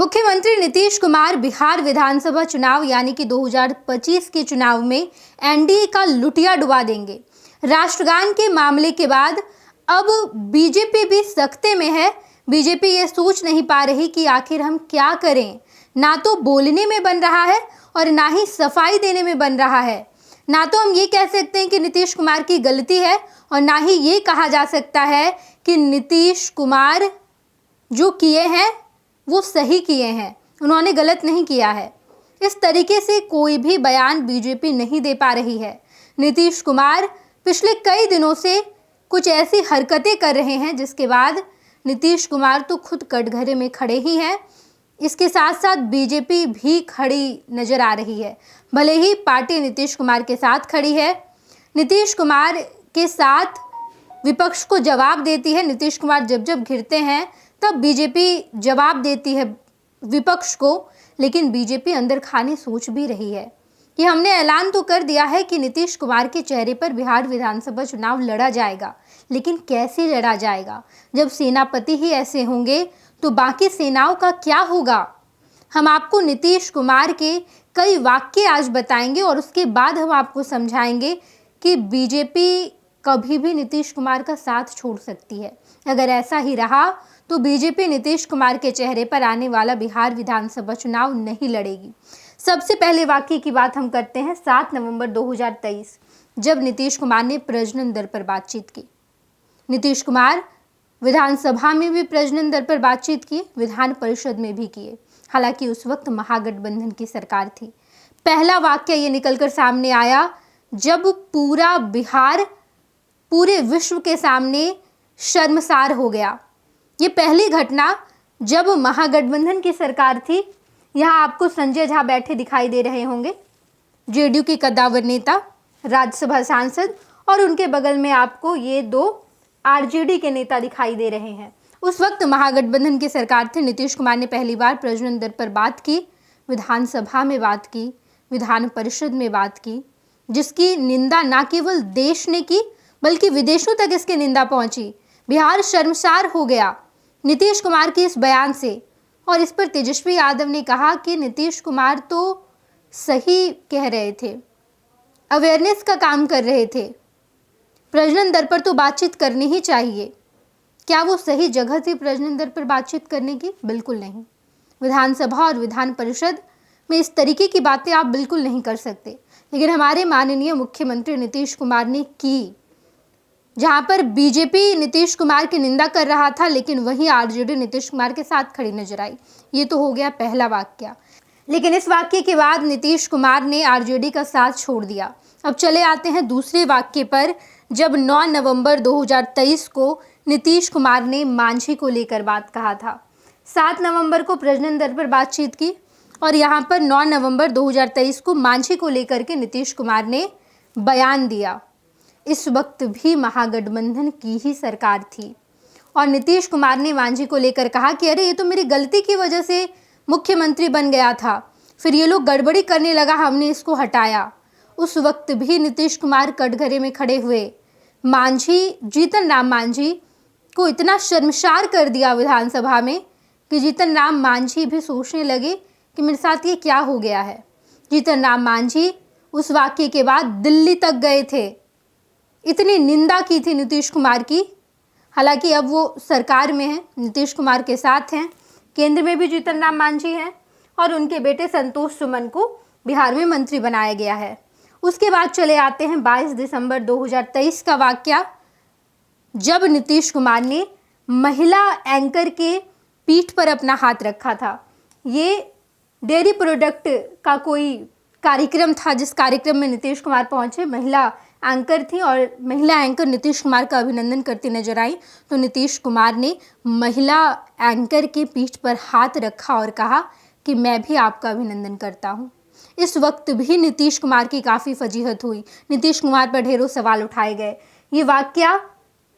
मुख्यमंत्री नीतीश कुमार बिहार विधानसभा चुनाव यानी कि 2025 के चुनाव में एनडीए का लुटिया डुबा देंगे। राष्ट्रगान के मामले के बाद अब बीजेपी भी सख्ते में है। बीजेपी ये सोच नहीं पा रही कि आखिर हम क्या करें। ना तो बोलने में बन रहा है और ना ही सफाई देने में बन रहा है। ना तो हम ये कह सकते हैं कि नीतीश कुमार की गलती है और ना ही ये कहा जा सकता है कि नीतीश कुमार जो किए हैं वो सही किए हैं, उन्होंने गलत नहीं किया है। इस तरीके से कोई भी बयान बीजेपी नहीं दे पा रही है। नीतीश कुमार पिछले कई दिनों से कुछ ऐसी हरकतें कर रहे हैं जिसके बाद नीतीश कुमार तो खुद कटघरे में खड़े ही हैं। इसके साथ साथ बीजेपी भी खड़ी नजर आ रही है। भले ही पार्टी नीतीश कुमार के साथ खड़ी है, नीतीश कुमार के साथ विपक्ष को जवाब देती है। नीतीश कुमार जब जब घिरते हैं तब बीजेपी जवाब देती है विपक्ष को, लेकिन बीजेपी अंदर खाने सोच भी रही है कि हमने ऐलान तो कर दिया है कि नीतीश कुमार के चेहरे पर बिहार विधानसभा चुनाव लड़ा जाएगा, लेकिन कैसे लड़ा जाएगा? जब सेनापति ही ऐसे होंगे तो बाकी सेनाओं का क्या होगा? हम आपको नीतीश कुमार के कई वाक्य आज बताएंगे और उसके बाद हम आपको समझाएंगे कि बीजेपी कभी भी नीतीश कुमार का साथ छोड़ सकती है। अगर ऐसा ही रहा तो बीजेपी नीतीश कुमार के चेहरे पर आने वाला बिहार विधानसभा चुनाव नहीं लड़ेगी। सबसे पहले वाकये की बात हम करते हैं 7 नवंबर 2023, जब नीतीश कुमार ने प्रजनन दर पर बातचीत की। नीतीश कुमार विधानसभा में भी प्रजनन दर पर बातचीत की, विधान परिषद में भी किए। हालांकि उस वक्त महागठबंधन की सरकार थी। पहला वाक्य ये निकलकर सामने आया जब पूरा बिहार पूरे विश्व के सामने शर्मसार हो गया। ये पहली घटना जब महागठबंधन की सरकार थी। यहाँ आपको संजय झा बैठे दिखाई दे रहे होंगे, जेडीयू के कद्दावर नेता, राज्यसभा सांसद, और उनके बगल में आपको ये दो आरजेडी के नेता दिखाई दे रहे हैं। उस वक्त महागठबंधन की सरकार थी। नीतीश कुमार ने पहली बार प्रजनन दर पर बात की, विधानसभा में बात की, विधान परिषद में बात की, जिसकी निंदा न केवल देश ने की बल्कि विदेशों तक इसकी निंदा पहुंची। बिहार शर्मसार हो गया नीतीश कुमार के इस बयान से, और इस पर तेजस्वी यादव ने कहा कि नीतीश कुमार तो सही कह रहे थे, अवेयरनेस का काम कर रहे थे, प्रजनन दर पर तो बातचीत करनी ही चाहिए। क्या वो सही जगह थी प्रजनन दर पर बातचीत करने की? बिल्कुल नहीं। विधानसभा और विधान परिषद में इस तरीके की बातें आप बिल्कुल नहीं कर सकते, लेकिन हमारे माननीय मुख्यमंत्री नीतीश कुमार ने की। जहां पर बीजेपी नीतीश कुमार की निंदा कर रहा था, लेकिन वहीं आरजेडी नीतीश कुमार के साथ खड़ी नजर आई। ये तो हो गया पहला वाक्य, लेकिन इस वाक्य के बाद नीतीश कुमार ने आरजेडी का साथ छोड़ दिया। अब चले आते हैं दूसरे वाक्य पर, जब 9 नवंबर 2023 को नीतीश कुमार ने मांझी को लेकर बात कहा था। 7 नवंबर को प्रजनन दर पर बातचीत की और यहाँ पर 9 नवंबर 2023 को मांझी को लेकर के नीतीश कुमार ने बयान दिया। इस वक्त भी महागठबंधन की ही सरकार थी और नीतीश कुमार ने मांझी को लेकर कहा कि अरे ये तो मेरी गलती की वजह से मुख्यमंत्री बन गया था, फिर ये लोग गड़बड़ी करने लगा, हमने इसको हटाया। उस वक्त भी नीतीश कुमार कटघरे में खड़े हुए मांझी, जीतन राम मांझी को इतना शर्मसार कर दिया विधानसभा में कि जीतन राम मांझी भी सोचने लगे कि मेरे साथ ये क्या हो गया है। जीतन राम मांझी उस वाक्य के बाद दिल्ली तक गए थे, इतनी निंदा की थी नीतीश कुमार की। हालांकि अब वो सरकार में है, नीतीश कुमार के साथ हैं, केंद्र में भी जीतन राम मांझी हैं और उनके बेटे संतोष सुमन को बिहार में मंत्री बनाया गया है। उसके बाद चले आते हैं 22 दिसंबर 2023 का वाकया, जब नीतीश कुमार ने महिला एंकर के पीठ पर अपना हाथ रखा था। ये डेयरी प्रोडक्ट का कोई कार्यक्रम था, जिस कार्यक्रम में नीतीश कुमार पहुंचे। महिला एंकर थी और महिला एंकर नीतीश कुमार का अभिनंदन करती नजर आई, तो नीतीश कुमार ने महिला एंकर के पीठ पर हाथ रखा और कहा कि मैं भी आपका अभिनंदन करता हूं। इस वक्त भी नीतीश कुमार की काफ़ी फजीहत हुई, नीतीश कुमार पर ढेरों सवाल उठाए गए। ये वाकया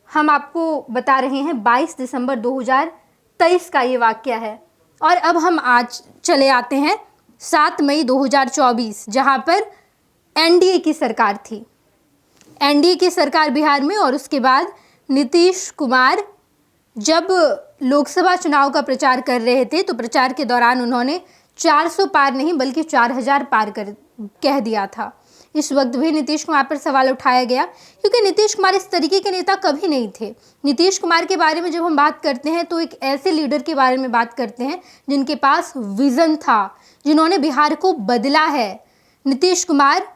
हम आपको बता रहे हैं 22 दिसंबर 2023 का ये वाकया है। और अब हम आज चले आते हैं 7 मई 2024, जहां पर एनडीए की सरकार थी। एनडीए की सरकार बिहार में, और उसके बाद नीतीश कुमार जब लोकसभा चुनाव का प्रचार कर रहे थे तो प्रचार के दौरान उन्होंने 400 पार नहीं बल्कि 4000 पार कर कह दिया था। इस वक्त भी नीतीश कुमार पर सवाल उठाया गया, क्योंकि नीतीश कुमार इस तरीके के नेता कभी नहीं थे। नीतीश कुमार के बारे में जब हम बात करते हैं तो एक ऐसे लीडर के बारे में बात करते हैं जिनके पास विजन था, जिन्होंने बिहार को बदला है। नीतीश कुमार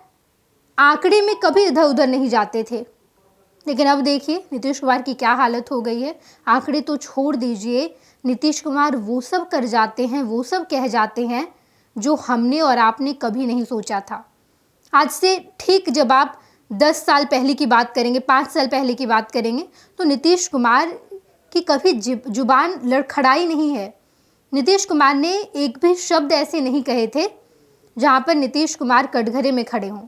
आंकड़े में कभी इधर उधर नहीं जाते थे, लेकिन अब देखिए नीतीश कुमार की क्या हालत हो गई है। आंकड़े तो छोड़ दीजिए, नीतीश कुमार वो सब कर जाते हैं, वो सब कह जाते हैं जो हमने और आपने कभी नहीं सोचा था। आज से ठीक जब आप 10 साल पहले की बात करेंगे, 5 साल पहले की बात करेंगे, तो नीतीश कुमार की कभी जुबान लड़खड़ाई नहीं है। नीतीश कुमार ने एक भी शब्द ऐसे नहीं कहे थे जहाँ पर नीतीश कुमार कटघरे में खड़े हों।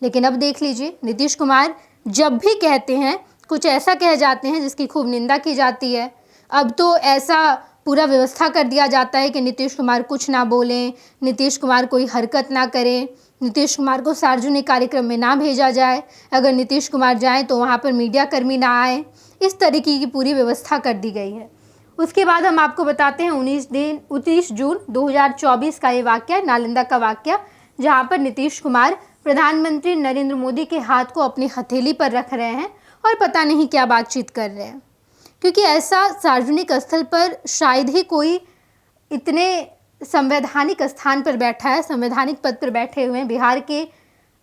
लेकिन अब देख लीजिए, नीतीश कुमार जब भी कहते हैं कुछ ऐसा कह जाते हैं जिसकी खूब निंदा की जाती है। अब तो ऐसा पूरा व्यवस्था कर दिया जाता है कि नीतीश कुमार कुछ ना बोलें, नीतीश कुमार कोई हरकत ना करें, नीतीश कुमार को सार्वजनिक कार्यक्रम में ना भेजा जाए, अगर नीतीश कुमार जाएं तो वहाँ पर मीडिया कर्मी ना आए। इस तरीके की पूरी व्यवस्था कर दी गई है। उसके बाद हम आपको बताते हैं 19 जून 2024 का ये वाक़या, नालंदा का वाक़या, जहाँ पर नीतीश कुमार प्रधानमंत्री नरेंद्र मोदी के हाथ को अपनी हथेली पर रख रहे हैं और पता नहीं क्या बातचीत कर रहे हैं, क्योंकि ऐसा सार्वजनिक स्थल पर शायद ही कोई इतने संवैधानिक स्थान पर बैठा है, संवैधानिक पद पर बैठे हुए हैं बिहार के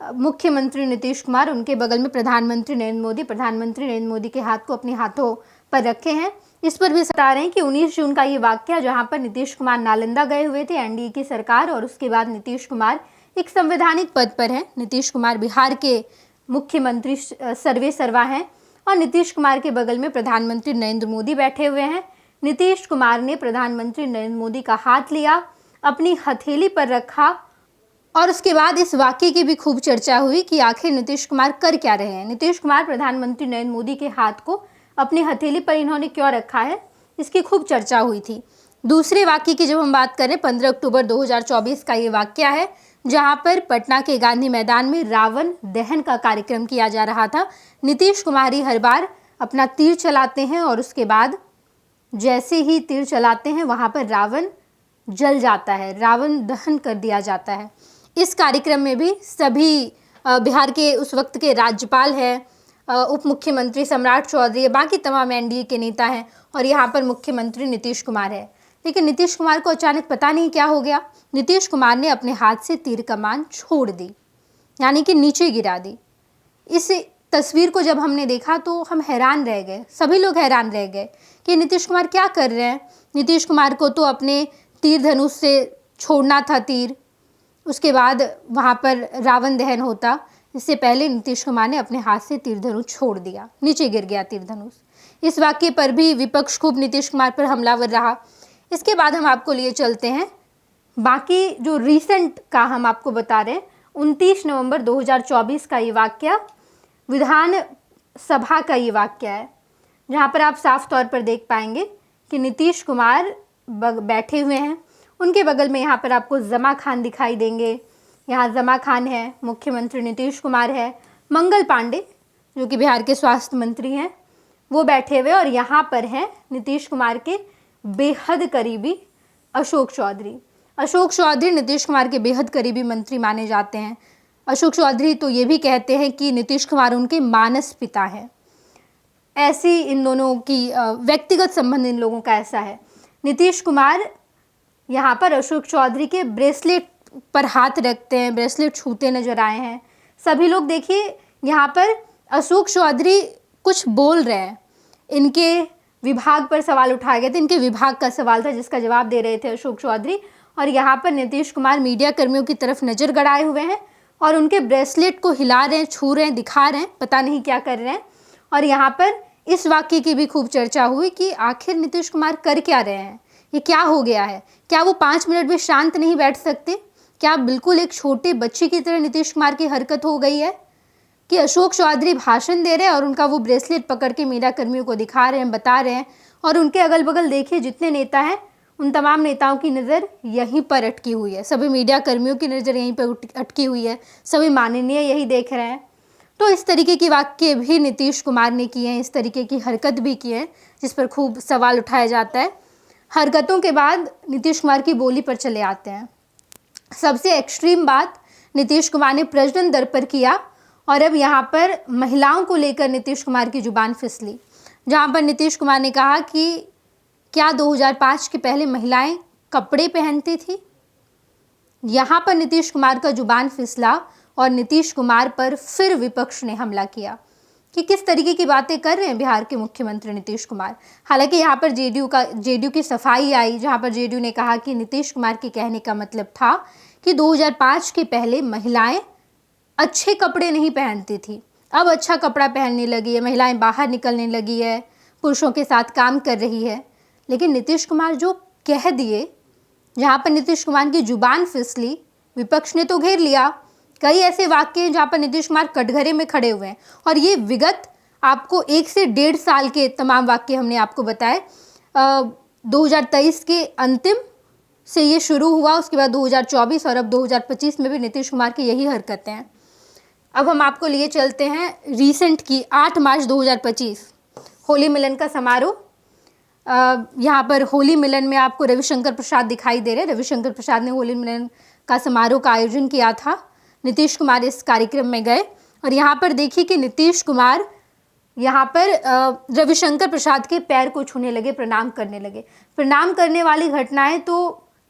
मुख्यमंत्री नीतीश कुमार, उनके बगल में प्रधानमंत्री नरेंद्र मोदी के हाथ को अपने हाथों पर रखे हैं। इस पर भी बता रहे हैं कि 19 जून का ये वाक़या, जहां पर नीतीश कुमार नालंदा गए हुए थे एनडीए की सरकार, और उसके बाद नीतीश कुमार एक संवैधानिक पद पर हैं। नीतीश कुमार बिहार के मुख्यमंत्री सर्वे सर्वा हैं और नीतीश कुमार के बगल में प्रधानमंत्री नरेंद्र मोदी बैठे हुए हैं। नीतीश कुमार ने प्रधानमंत्री नरेंद्र मोदी का हाथ लिया, अपनी हथेली पर रखा, और उसके बाद इस वाक़ये की भी खूब चर्चा हुई कि आखिर नीतीश कुमार कर क्या रहे हैं। नीतीश कुमार प्रधानमंत्री नरेंद्र मोदी के हाथ को अपनी हथेली पर इन्होंने क्यों रखा है, इसकी खूब चर्चा हुई थी। दूसरे वाक़ये की जब हम बात करें, 15 अक्टूबर 2024 का ये वाक़या है, जहां पर पटना के गांधी मैदान में रावण दहन का कार्यक्रम किया जा रहा था। नीतीश कुमार ही हर बार अपना तीर चलाते हैं और उसके बाद जैसे ही तीर चलाते हैं वहां पर रावण जल जाता है, रावण दहन कर दिया जाता है। इस कार्यक्रम में भी सभी बिहार के उस वक्त के राज्यपाल हैं, उप मुख्यमंत्री सम्राट चौधरी, बाकी तमाम एनडीए के नेता हैं, और यहाँ पर मुख्यमंत्री नीतीश कुमार है। लेकिन नीतीश कुमार को अचानक पता नहीं क्या हो गया, नीतीश कुमार ने अपने हाथ से तीर कमान छोड़ दी, यानी कि नीचे गिरा दी। इस तस्वीर को जब हमने देखा तो हम हैरान रह गए, सभी लोग हैरान रह गए कि नीतीश कुमार क्या कर रहे हैं। नीतीश कुमार को तो अपने तीर धनुष से छोड़ना था तीर, उसके बाद वहाँ पर रावण दहन होता, इससे पहले नीतीश कुमार ने अपने हाथ से तीर धनुष छोड़ दिया, नीचे गिर गया तीर धनुष। इस वाक़ये पर भी विपक्ष खूब नीतीश कुमार पर हमलावर रहा। इसके बाद हम आपको लिए चलते हैं बाकी जो रीसेंट का हम आपको बता रहे हैं, 29 नवंबर 2024 का ये वाक़या, विधान सभा का ये वाक़या है, जहाँ पर आप साफ तौर पर देख पाएंगे कि नीतीश कुमार बैठे हुए हैं, उनके बगल में यहाँ पर आपको जमा खान दिखाई देंगे। यहाँ जमा खान है, मुख्यमंत्री नीतीश कुमार है, मंगल पांडे जो कि बिहार के स्वास्थ्य मंत्री हैं वो बैठे हुए, और यहाँ पर हैं नीतीश कुमार के बेहद करीबी अशोक चौधरी। अशोक चौधरी नीतीश कुमार के बेहद करीबी मंत्री माने जाते हैं। अशोक चौधरी तो ये भी कहते हैं कि नीतीश कुमार उनके मानस पिता हैं। ऐसी इन दोनों की व्यक्तिगत संबंध इन लोगों का ऐसा है। नीतीश कुमार यहाँ पर अशोक चौधरी के ब्रेसलेट पर हाथ रखते हैं, ब्रेसलेट छूते नजर आए हैं सभी लोग। देखिए यहाँ पर अशोक चौधरी कुछ बोल रहे हैं, इनके विभाग पर सवाल उठाए गए थे, इनके विभाग का सवाल था जिसका जवाब दे रहे थे अशोक चौधरी, और यहाँ पर नीतीश कुमार मीडिया कर्मियों की तरफ नज़र गड़ाए हुए हैं और उनके ब्रेसलेट को हिला रहे हैं, छू रहे हैं, दिखा रहे हैं, पता नहीं क्या कर रहे हैं। और यहाँ पर इस वाक़ये की भी खूब चर्चा हुई कि आखिर नीतीश कुमार कर क्या रहे हैं, ये क्या हो गया है, क्या वो 5 मिनट भी शांत नहीं बैठ सकते? क्या बिल्कुल एक छोटे बच्चे की तरह नीतीश कुमार की हरकत हो गई है कि अशोक चौधरी भाषण दे रहे हैं और उनका वो ब्रेसलेट पकड़ के मीडिया कर्मियों को दिखा रहे हैं, बता रहे हैं, और उनके अगल बगल देखिए जितने नेता हैं उन तमाम नेताओं की नज़र यहीं पर अटकी हुई है, सभी मीडिया कर्मियों की नज़र यहीं पर अटकी हुई है, सभी माननीय यही देख रहे हैं। तो इस तरीके की वाक्य भी नीतीश कुमार ने किए हैं, इस तरीके की हरकत भी की है, जिस पर खूब सवाल उठाया जाता है। हरकतों के बाद नीतीश कुमार की बोली पर चले आते हैं। सबसे एक्सट्रीम बात नीतीश कुमार ने प्रजनन दर पर किया, और अब यहाँ पर महिलाओं को लेकर नीतीश कुमार की जुबान फिसली, जहाँ पर नीतीश कुमार ने कहा कि क्या 2005 के पहले महिलाएं कपड़े पहनती थी। यहाँ पर नीतीश कुमार का जुबान फिसला और नीतीश कुमार पर फिर विपक्ष ने हमला किया कि किस तरीके की बातें कर रहे हैं बिहार के मुख्यमंत्री नीतीश कुमार। हालांकि यहाँ पर जेडीयू की सफाई आई, जहाँ पर जेडीयू ने कहा कि नीतीश कुमार के कहने का मतलब था कि 2005 के पहले महिलाएं अच्छे कपड़े नहीं पहनती थी, अब अच्छा कपड़ा पहनने लगी है, महिलाएं बाहर निकलने लगी है, पुरुषों के साथ काम कर रही है। लेकिन नीतीश कुमार जो कह दिए, जहाँ पर नीतीश कुमार की जुबान फिसली, विपक्ष ने तो घेर लिया। कई ऐसे वाक्य हैं जहाँ पर नीतीश कुमार कटघरे में खड़े हुए हैं, और ये विगत आपको 1 से 1.5 साल के तमाम वाक्य हमने आपको बताए। 2023 के अंतिम से ये शुरू हुआ, उसके बाद 2024 और अब 2025 में भी नीतीश कुमार की यही हरकतें हैं। अब हम आपको लिए चलते हैं रीसेंट की 8 मार्च 2025 होली मिलन का समारोह। यहाँ पर होली मिलन में आपको रविशंकर प्रसाद दिखाई दे रहे हैं। रविशंकर प्रसाद ने होली मिलन का समारोह का आयोजन किया था। नीतीश कुमार इस कार्यक्रम में गए, और यहाँ पर देखिए कि नीतीश कुमार यहाँ पर रविशंकर प्रसाद के पैर को छूने लगे, प्रणाम करने लगे। प्रणाम करने वाली घटनाएं तो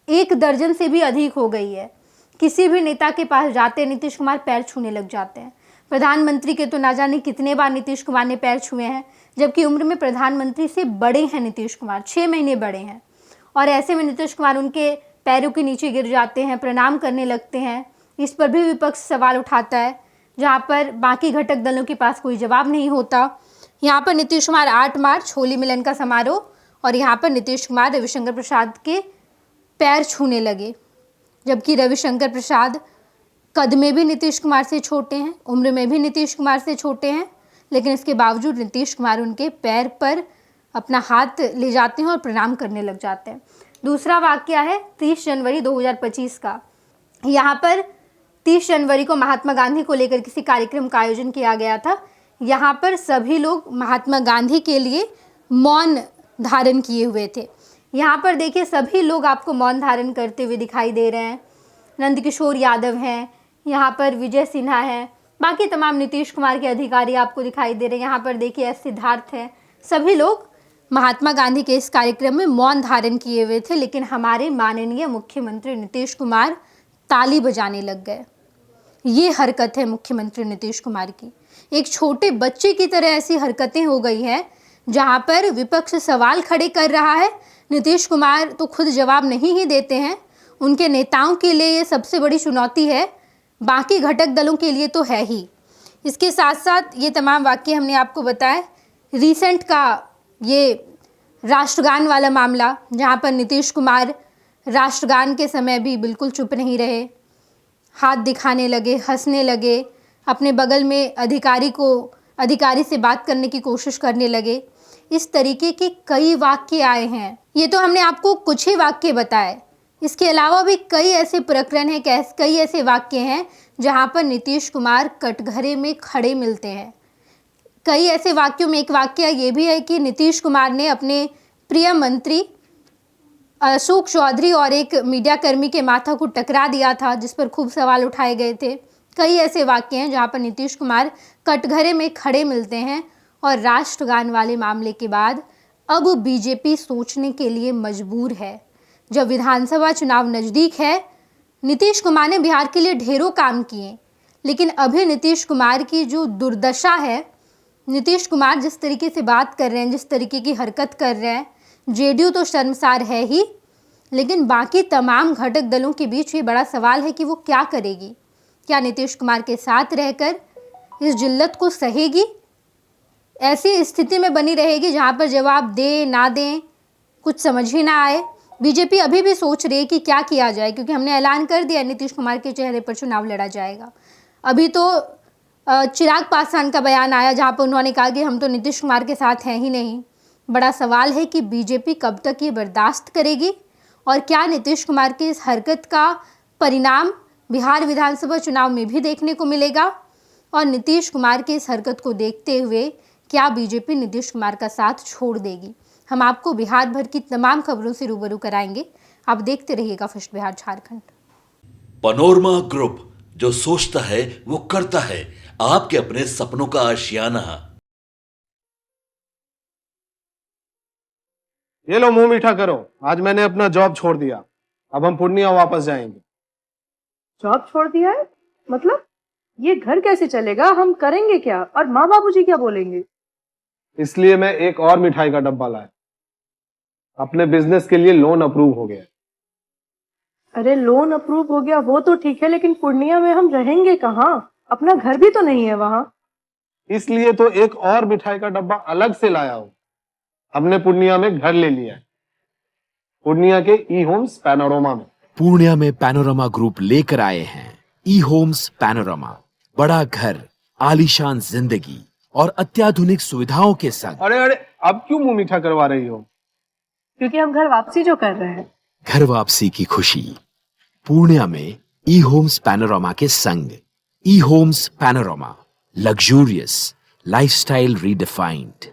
1 दर्जन से भी अधिक हो गई है। किसी भी नेता के पास जाते नीतीश कुमार पैर छूने लग जाते हैं। प्रधानमंत्री के तो ना जाने कितने बार नीतीश कुमार ने पैर छुए हैं, जबकि उम्र में प्रधानमंत्री से बड़े हैं नीतीश कुमार, 6 महीने बड़े हैं, और ऐसे में नीतीश कुमार उनके पैरों के नीचे गिर जाते हैं, प्रणाम करने लगते हैं। इस पर भी विपक्ष सवाल उठाता है, जहाँ पर बाकी घटक दलों के पास कोई जवाब नहीं होता। यहाँ पर नीतीश कुमार 8 मार्च होली मिलन का समारोह, और यहाँ पर नीतीश कुमार रविशंकर प्रसाद के पैर छूने लगे, जबकि रविशंकर प्रसाद कद में भी नीतीश कुमार से छोटे हैं, उम्र में भी नीतीश कुमार से छोटे हैं, लेकिन इसके बावजूद नीतीश कुमार उनके पैर पर अपना हाथ ले जाते हैं और प्रणाम करने लग जाते हैं। दूसरा वाकया है 30 जनवरी 2025 का। यहाँ पर 30 जनवरी को महात्मा गांधी को लेकर किसी कार्यक्रम का आयोजन किया गया था। यहाँ पर सभी लोग महात्मा गांधी के लिए मौन धारण किए हुए थे। यहाँ पर देखिए सभी लोग आपको मौन धारण करते हुए दिखाई दे रहे हैं। नंदकिशोर यादव हैं, यहाँ पर विजय सिन्हा है, बाकी तमाम नीतीश कुमार के अधिकारी आपको दिखाई दे रहे हैं। यहाँ पर देखिए एस सिद्धार्थ है। सभी लोग महात्मा गांधी के इस कार्यक्रम में मौन धारण किए हुए थे, लेकिन हमारे माननीय मुख्यमंत्री नीतीश कुमार ताली बजाने लग गए। ये हरकत है मुख्यमंत्री नीतीश कुमार की। एक छोटे बच्चे की तरह ऐसी हरकतें हो गई हैं, जहाँ पर विपक्ष सवाल खड़े कर रहा है। नीतीश कुमार तो खुद जवाब नहीं ही देते हैं। उनके नेताओं के लिए ये सबसे बड़ी चुनौती है, बाकी घटक दलों के लिए तो है ही। इसके साथ साथ ये तमाम वाक्य हमने आपको बताए। रीसेंट का ये राष्ट्रगान वाला मामला, जहाँ पर नीतीश कुमार राष्ट्रगान के समय भी बिल्कुल चुप नहीं रहे, हाथ दिखाने लगे, हंसने लगे, अपने बगल में अधिकारी से बात करने की कोशिश करने लगे। इस तरीके के कई वाक्य आए हैं। ये तो हमने आपको कुछ ही वाक्य बताए, इसके अलावा भी कई ऐसे प्रकरण हैं, कई ऐसे वाक्य हैं जहां पर नीतीश कुमार कटघरे में खड़े मिलते हैं। कई ऐसे वाक्यों में एक वाक्य ये भी है कि नीतीश कुमार ने अपने प्रिय मंत्री अशोक चौधरी और एक मीडिया कर्मी के माथा को टकरा दिया था, जिस पर खूब सवाल उठाए गए थे। कई ऐसे वाक्य हैं जहां पर नीतीश कुमार कटघरे में खड़े मिलते हैं, और राष्ट्रगान वाले मामले के बाद अब बीजेपी सोचने के लिए मजबूर है। जब विधानसभा चुनाव नज़दीक है, नीतीश कुमार ने बिहार के लिए ढेरों काम किए, लेकिन अभी नीतीश कुमार की जो दुर्दशा है, नीतीश कुमार जिस तरीके से बात कर रहे हैं, जिस तरीके की हरकत कर रहे हैं, जेडीयू तो शर्मसार है ही, लेकिन बाकी तमाम घटक दलों के बीच ये बड़ा सवाल है कि वो क्या करेगी। क्या नीतीश कुमार के साथ रहकर इस जिल्लत को सहेगी, ऐसी स्थिति में बनी रहेगी जहाँ पर जवाब दे ना दें कुछ समझ ही ना आए। बीजेपी अभी भी सोच रही है कि क्या किया जाए, क्योंकि हमने ऐलान कर दिया नीतीश कुमार के चेहरे पर चुनाव लड़ा जाएगा। अभी तो चिराग पासवान का बयान आया, जहाँ पर उन्होंने कहा कि हम तो नीतीश कुमार के साथ हैं ही नहीं। बड़ा सवाल है कि बीजेपी कब तक ये बर्दाश्त करेगी, और क्या नीतीश कुमार की इस हरकत का परिणाम बिहार विधानसभा चुनाव में भी देखने को मिलेगा। और नीतीश कुमार के इस हरकत को देखते हुए क्या बीजेपी नीतीश कुमार का साथ छोड़ देगी? हम आपको बिहार भर की तमाम खबरों से रूबरू कराएंगे। आप देखते रहिएगा first Bihar Jharkhand. Panorama group, जो सोचता है वो करता है। आपके अपने सपनों का आशियाना। ये लो मुंह मीठा करो, आज मैंने अपना जॉब छोड़ दिया। अब हम पूर्णिया वापस जाएंगे। जॉब छोड़ दिया है? मतलब ये घर कैसे चलेगा? हम करेंगे क्या? और माँ बाबूजी क्या बोलेंगे? इसलिए मैं एक और मिठाई का डब्बा लाया। अपने बिजनेस के लिए लोन अप्रूव हो गया। अरे लोन अप्रूव हो गया वो तो ठीक है, लेकिन पूर्णिया में हम रहेंगे कहाँ? अपना घर भी तो नहीं है वहां। इसलिए तो एक और मिठाई का डब्बा अलग से लाया हूं। हमने पूर्णिया में घर ले लिया है, पूर्णिया के ई होम्स पैनोरमा में। पूर्णिया में पैनोरमा ग्रुप लेकर आए हैं ई होम्स पैनोरमा। बड़ा घर, आलीशान जिंदगी और अत्याधुनिक सुविधाओं के संग। अरे अरे, अब क्यों मुंह मीठा करवा रही हो? क्योंकि हम घर वापसी जो कर रहे हैं। घर वापसी की खुशी पूर्णिया में ई होम्स पैनोरमा के संग। E homes panorama, luxurious lifestyle redefined.